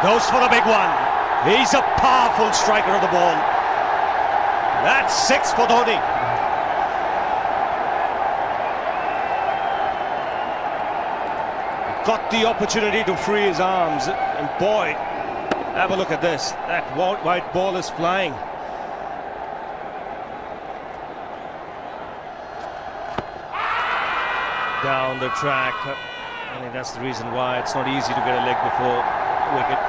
Goes for the big one. He's a powerful striker of the ball. That's 6 for Dhoni. Got the opportunity to free his arms, and boy, have a look at this. That white ball is flying. Down the track. I think that's the reason why it's not easy to get a leg before wicket.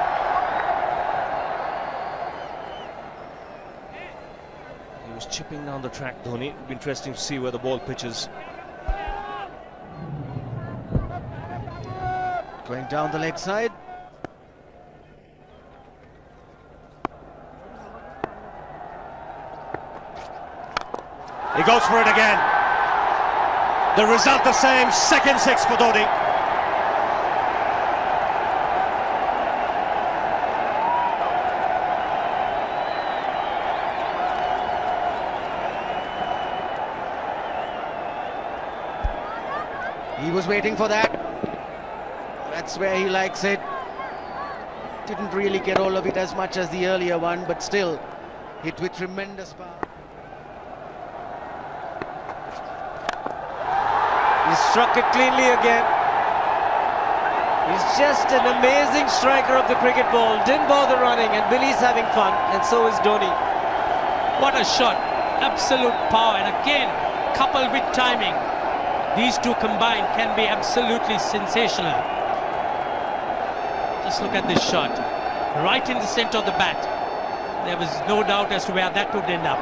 He was chipping down the track, Dhoni. It'll be interesting to see where the ball pitches. Going down the leg side. He goes for it again. The result the same, second 6 for Dhoni. He was waiting for that. That's where he likes it. Didn't really get all of it as much as the earlier one, but still hit with tremendous power. He struck it cleanly again. He's just an amazing striker of the cricket ball. Didn't bother running, and Billy's having fun, and so is Dhoni. What a shot. Absolute power, and again, coupled with timing. These two combined can be absolutely sensational. Just look at this shot. Right in the center of the bat. There was no doubt as to where that would end up.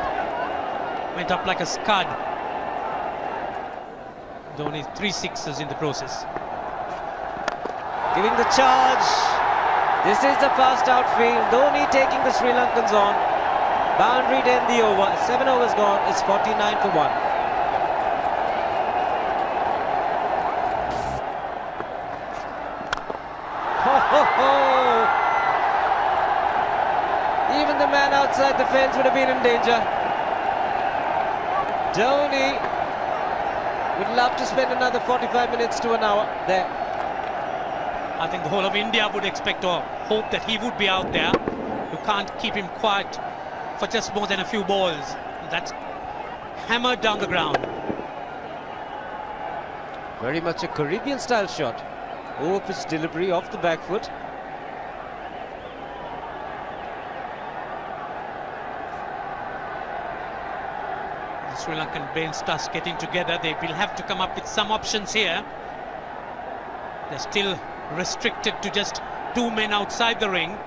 Went up like a scud. Dhoni 3 sixes in the process. Giving the charge. This is the fast outfield. Dhoni taking the Sri Lankans on. Boundary to end the over. 7 overs gone. It's 49 for 1. Even the man outside the fence would have been in danger. Dhoni would love to spend another 45 minutes to an hour there. I think the whole of India would expect or hope that he would be out there. You can't keep him quiet for just more than a few balls. That's hammered down the ground. Very much a Caribbean style shot. Over-pitch delivery off the back foot. The Sri Lankan bench starts getting together. They will have to come up with some options here. They're still restricted to just 2 men outside the ring.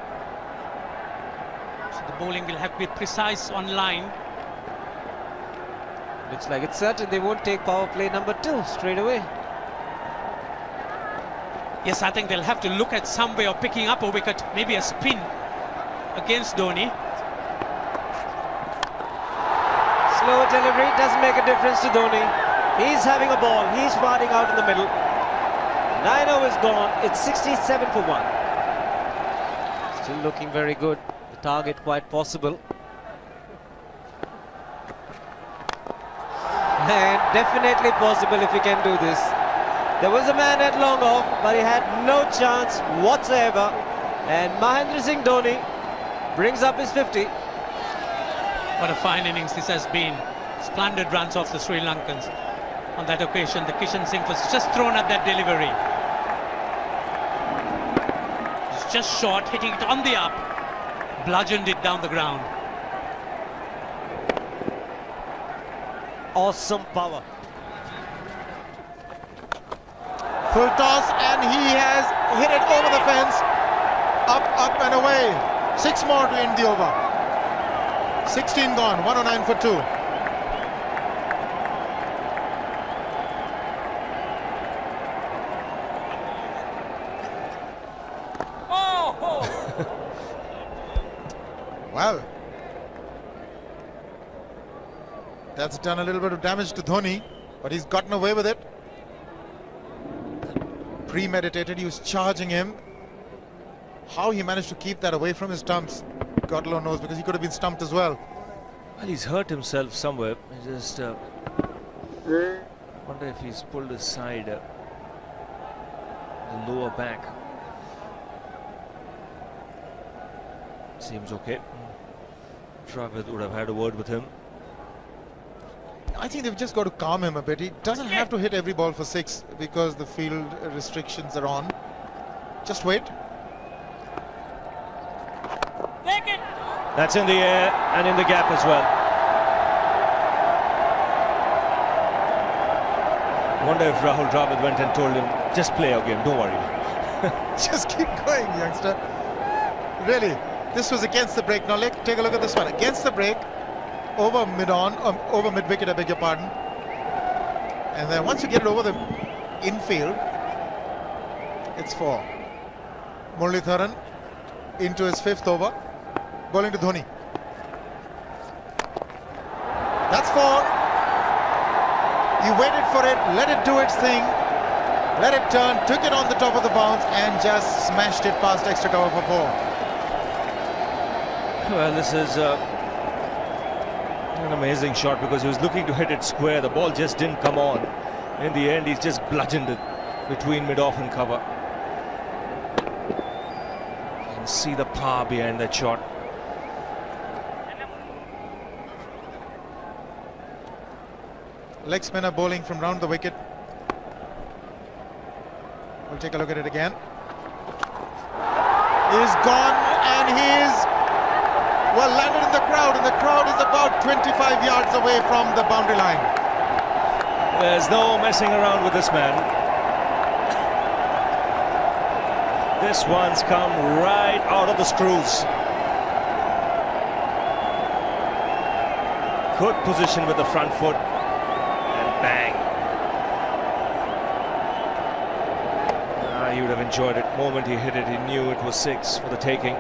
So the bowling will have to be precise on line. Looks like it's certain they won't take power play number 2 straight away. Yes, I think they'll have to look at some way of picking up a wicket, maybe a spin against Dhoni. Slower delivery doesn't make a difference to Dhoni. He's having a ball, he's firing out in the middle. 9 overs gone, it's 67 for 1. Still looking very good, the target quite possible. And definitely possible if he can do this. There was a man at long off, but he had no chance whatsoever. And Mahendra Singh Dhoni brings up his 50. What a fine innings this has been. Splendid runs off the Sri Lankans. On that occasion, the Kishan Singh was just thrown at that delivery. It's just short, hitting it on the up. Bludgeoned it down the ground. Awesome power. Full toss, and he has hit it over the fence. Up and away. 6 more to end the over. 16 gone, 109 for 2. Well, that's done a little bit of damage to Dhoni, but he's gotten away with it. Premeditated, he was charging him. How he managed to keep that away from his stumps, God alone knows, because he could have been stumped as well. Well, he's hurt himself somewhere. I just wonder if he's pulled aside the lower back. seems okay. Dravid would have had a word with him. I think they've just got to calm him a bit. He doesn't have to hit every ball for 6 because the field restrictions are on. Just wait. That's in the air and in the gap as well. Wonder if Rahul Dravid went and told him, just play your game, don't worry. Just keep going, youngster. Really, this was against the break. Now take a look at this one. Against the break, over mid-wicket, I beg your pardon. And then once you get it over the infield, it's 4. Muralitharan into his 5th over, bowling to Dhoni. That's 4. He waited for it, let it do its thing, let it turn, took it on the top of the bounce and just smashed it past extra cover for 4. Well, this is an amazing shot because he was looking to hit it square. The ball just didn't come on. In the end, he's just bludgeoned it between mid-off and cover. You can see the power behind that shot. Leg spinner bowling from round the wicket. We'll take a look at it again. He's gone and he's well landed in the crowd, and the crowd is about 25 yards away from the boundary line. There's no messing around with this man. This one's come right out of the screws. Good position with the front foot. Bang. He would have enjoyed it. The moment he hit it, he knew it was 6 for the taking.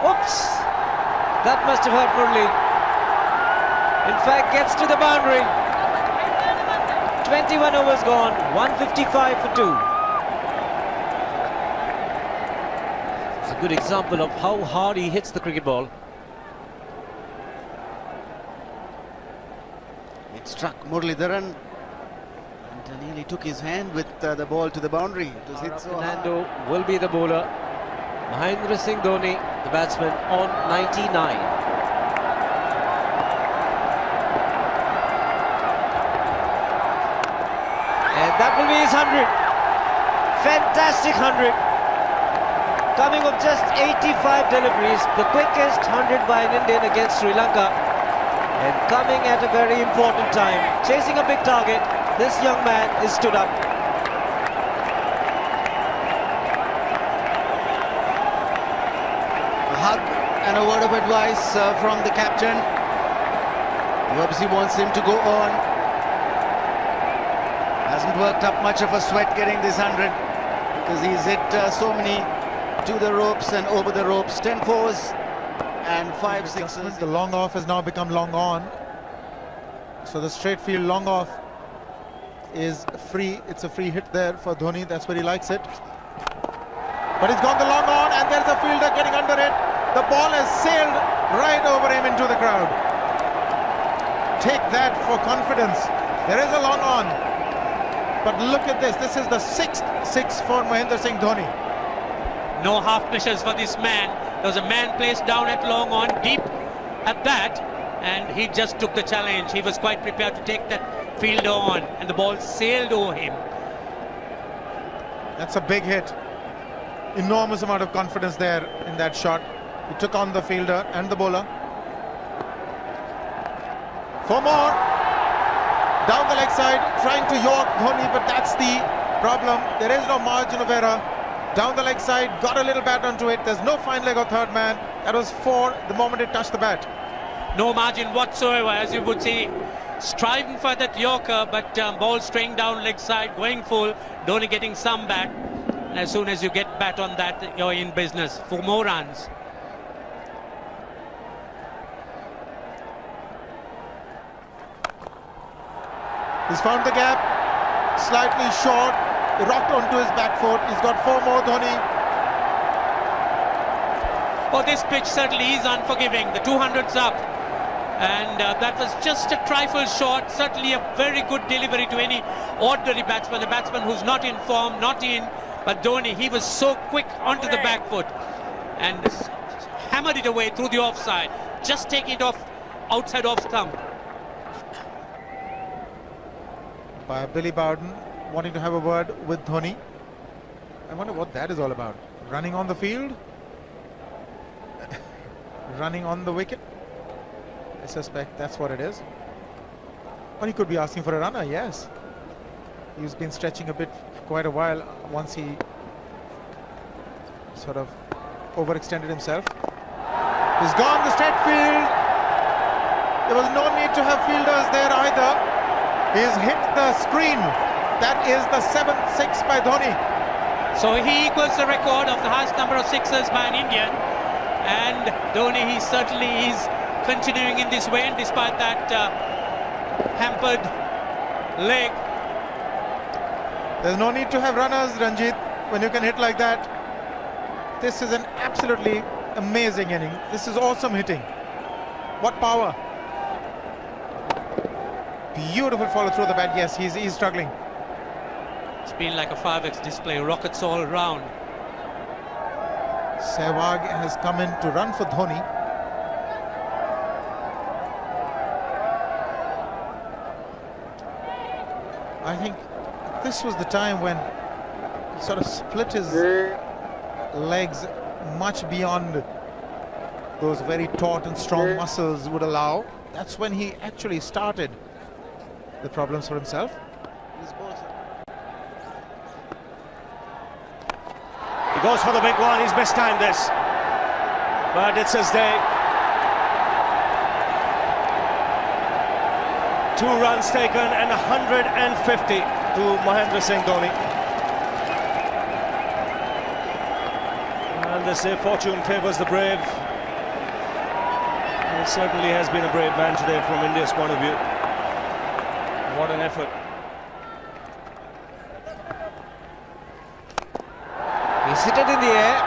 Oops! That must have hurt Murli. In fact, gets to the boundary. 21 overs gone, 155 for 2. It's a good example of how hard he hits the cricket ball. It struck Muralitharan and nearly took his hand with the ball to the boundary. It was hit so hard. Fernando will be the bowler. Mahendra Singh Dhoni, the batsman, on 99. And that will be his 100. Fantastic 100. Coming of just 85 deliveries, the quickest 100 by an Indian against Sri Lanka. And coming at a very important time, chasing a big target, this young man is stood up. A hug and a word of advice from the captain. He obviously wants him to go on. Hasn't worked up much of a sweat getting this 100 because he's hit so many to the ropes and over the ropes. 10 fours and 5 sixes. The long off has now become long on. So the straight field long off is free. It's a free hit there for Dhoni. That's where he likes it. But he's gone the long on and there's a fielder getting under it. The ball has sailed right over him into the crowd. Take that for confidence. There is a long on. But look at this. This is the 6th 6 for Mahendra Singh Dhoni. No half measures for this man. There was a man placed down at long on, deep at that, and he just took the challenge. He was quite prepared to take that fielder on, and the ball sailed over him. That's a big hit. Enormous amount of confidence there in that shot. He took on the fielder and the bowler. 4 more. Down the leg side, trying to york Dhoni, but that's the problem. There is no margin of error. Down the leg side, got a little bat onto it. There's no fine leg of third man. That was 4 the moment it touched the bat. No margin whatsoever, as you would see. Striving for that yorker, but ball straying down leg side, going full. Dhoni getting some bat. And as soon as you get bat on that, you're in business for more runs. He's found the gap, slightly short, rocked onto his back foot. He's got 4 more, Dhoni. Oh, this pitch certainly is unforgiving. The 200's up. And that was just a trifle short. Certainly a very good delivery to any ordinary batsman. A batsman who's not in form, not in But Dhoni, he was so quick onto the back foot and hammered it away through the offside, just taking it off outside off stump. By Billy Bowden wanting to have a word with Dhoni. I wonder what that is all about. Running on the field? Running on the wicket? I suspect that's what it is. Or he could be asking for a runner, yes. He's been stretching a bit for quite a while once he sort of overextended himself. He's gone the straight field. There was no need to have fielders there either. He's hit the screen. That is the 7th six by Dhoni. So he equals the record of the highest number of sixes by an Indian. And Dhoni, he certainly is continuing in this way, and despite that hampered leg. There's no need to have runners, Ranjit, when you can hit like that. This is an absolutely amazing inning. This is awesome hitting. What power. Beautiful follow through the bat. Yes, he's struggling. It's been like a 5x display, rockets all around. Sehwag has come in to run for Dhoni. I think this was the time when he sort of split his legs much beyond those very taut and strong muscles would allow. That's when he actually started the problems for himself. He goes for the big one. He's mistimed this, but it's his day. 2 runs taken and 150 to Mahendra Singh Dhoni. And they say fortune favours the brave. He certainly has been a brave man today from India's point of view. What an effort. He's hit it in the air.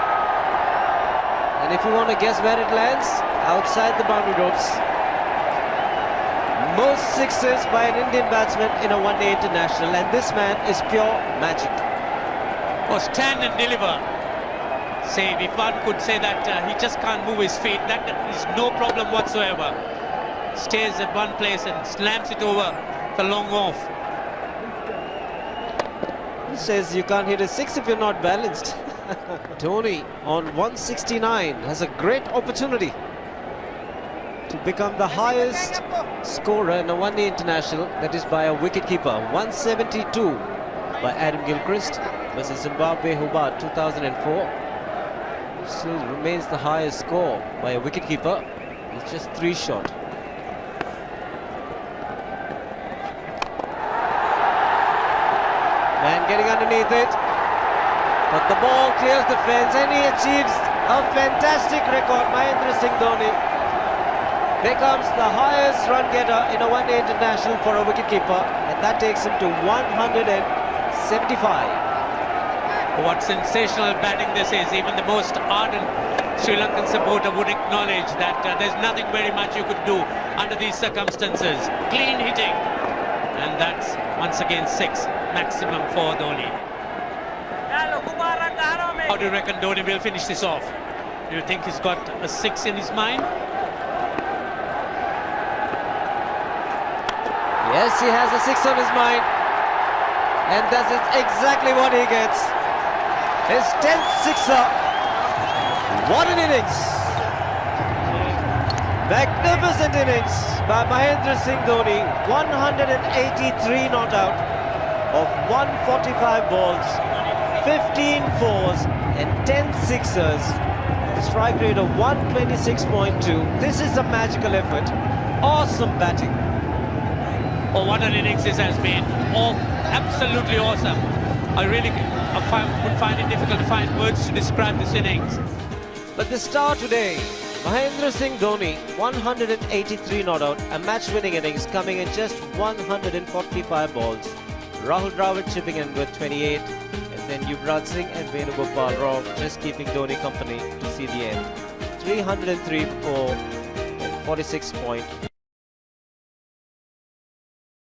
And if you want to guess where it lands, outside the boundary ropes. Most sixes by an Indian batsman in a one-day international, and this man is pure magic. Oh, stand and deliver. Say, if one could say that he just can't move his feet, that is no problem whatsoever. Stays at one place and slams it over the long off. He says you can't hit a six if you're not balanced. Dhoni on 169 has a great opportunity to become the highest scorer in a one-day international, that is by a wicketkeeper. 172 by Adam Gilchrist versus Zimbabwe Hobart 2004. Still remains the highest score by a wicketkeeper. He's just 3 short. Man getting underneath it, but the ball clears the fence and he achieves a fantastic record. Mahendra Singh Dhoni becomes the highest run getter in a one-day international for a wicketkeeper, and that takes him to 175. What sensational batting this is. Even the most ardent Sri Lankan supporter would acknowledge that there's nothing very much you could do under these circumstances. Clean hitting, and that's once again 6 maximum for Dhoni. How do you reckon Dhoni will finish this off? Do you think he's got a 6 in his mind? Yes, he has a 6 on his mind, and that is exactly what he gets. His 10th sixer. What an innings! Magnificent innings by Mahendra Singh Dhoni. 183 not out of 145 balls, 15 fours and 10 sixers. The strike rate of 126.2. This is a magical effort. Awesome batting. Oh, what an innings this has been. Oh, absolutely awesome. I really would find it difficult to find words to describe this innings. But the star today, Mahendra Singh Dhoni, 183 not out, a match-winning innings coming in just 145 balls. Rahul Dravid chipping in with 28, and then Yuvraj Singh and Venugopal Rao just keeping Dhoni company to see the end. 303 for 46 point.